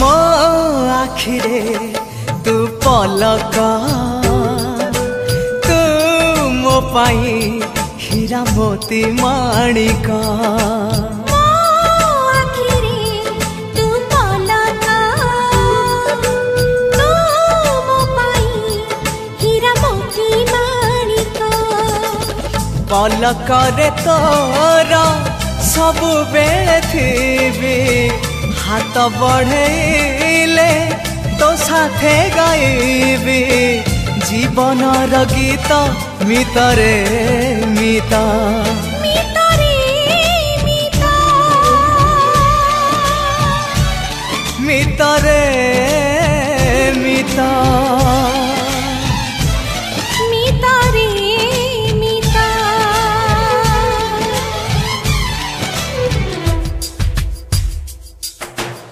मो आखिरे तू पलक तू मो पाई हीरा मोती माणिक पलकरे तोर सबु बेले थी हाथ बढ़ेले तो साथे गाइबी जीवन गीत मितरे मिता मितरे मिता